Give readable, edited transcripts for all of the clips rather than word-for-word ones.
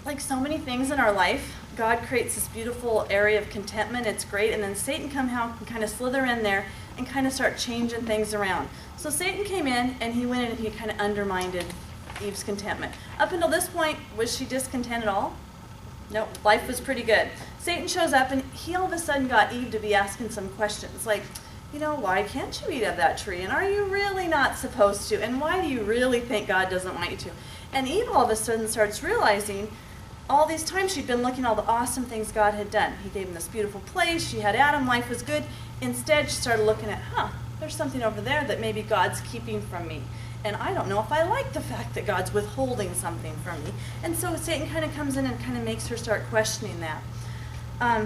like so many things in our life, God creates this beautiful area of contentment. It's great. And then Satan somehow can kind of slither in there and kind of start changing things around. So Satan came in and he went in and he kind of undermined Eve's contentment. Up until this point, was she discontent at all? Nope, life was pretty good. Satan shows up and he all of a sudden got Eve to be asking some questions like, why can't you eat of that tree? And are you really not supposed to? And why do you really think God doesn't want you to? And Eve all of a sudden starts realizing all these times she'd been looking at all the awesome things God had done. He gave him this beautiful place. She had Adam. Life was good. Instead, she started looking at, there's something over there that maybe God's keeping from me. And I don't know if I like the fact that God's withholding something from me. And so Satan kind of comes in and kind of makes her start questioning that.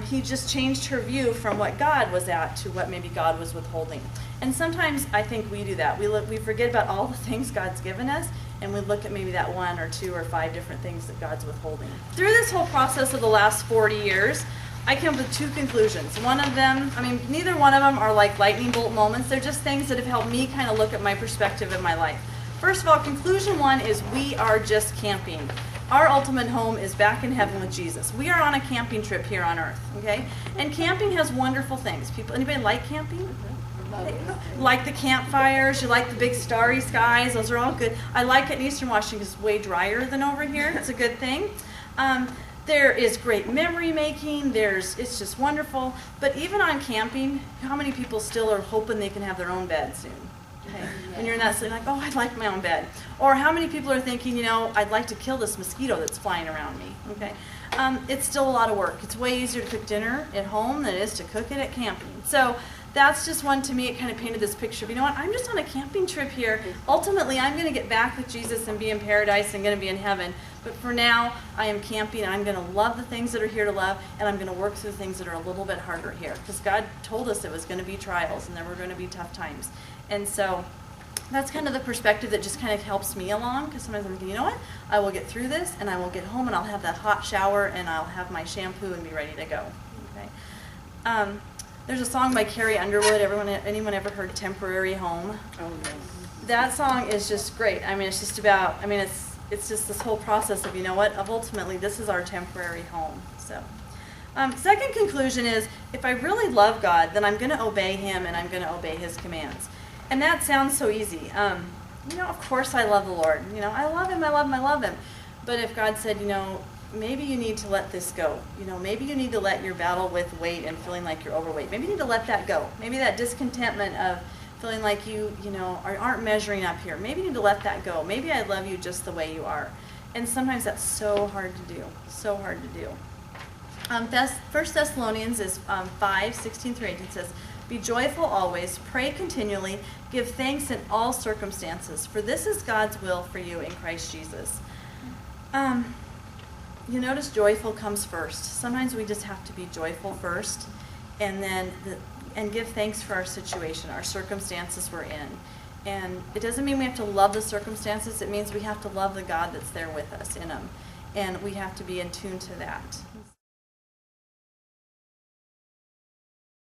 He just changed her view from what God was at to what maybe God was withholding. And sometimes I think we do that. We forget about all the things God's given us, and we look at maybe that 1 or 2 or 5 different things that God's withholding. Through this whole process of the last 40 years, I came up with 2 conclusions. One of them, neither one of them are like lightning bolt moments. They're just things that have helped me kind of look at my perspective in my life. First of all, conclusion 1 is we are just camping. Our ultimate home is back in heaven with Jesus. We are on a camping trip here on earth, okay? And camping has wonderful things. Anybody like camping? Like the campfires, you like the big starry skies, those are all good. I like it in Eastern Washington because it's way drier than over here. It's a good thing. There is great memory making, it's just wonderful. But even on camping, how many people still are hoping they can have their own bed soon? Okay. When you're in that state, like, I'd like my own bed. Or how many people are thinking, I'd like to kill this mosquito that's flying around me. Okay. It's still a lot of work. It's way easier to cook dinner at home than it is to cook it at camping. So that's just one, to me, it kind of painted this picture of, I'm just on a camping trip here. Ultimately, I'm going to get back with Jesus and be in paradise and going to be in heaven. But for now, I am camping, and I'm going to love the things that are here to love, and I'm going to work through things that are a little bit harder here. Because God told us it was going to be trials, and there were going to be tough times. And so that's kind of the perspective that just kind of helps me along, because sometimes I'm thinking, I will get through this, and I will get home, and I'll have that hot shower, and I'll have my shampoo and be ready to go. Okay. There's a song by Carrie Underwood. Anyone ever heard "Temporary Home"? Oh, yes. That song is just great. It's just about. It's just this whole process of of ultimately this is our temporary home. So, second conclusion is if I really love God, then I'm going to obey Him and I'm going to obey His commands. And that sounds so easy. Of course I love the Lord. I love Him. I love Him. I love Him. But if God said, maybe you need to let this go. Maybe you need to let your battle with weight and feeling like you're overweight. Maybe you need to let that go. Maybe that discontentment of feeling like you aren't measuring up here. Maybe you need to let that go. Maybe I love you just the way you are. And sometimes that's so hard to do. So hard to do. 1 Thessalonians is 5:16-18 says, "Be joyful always, pray continually, give thanks in all circumstances, for this is God's will for you in Christ Jesus." You notice joyful comes first. Sometimes we just have to be joyful first, and then and give thanks for our situation, our circumstances we're in. And it doesn't mean we have to love the circumstances. It means we have to love the God that's there with us in them, and we have to be in tune to that.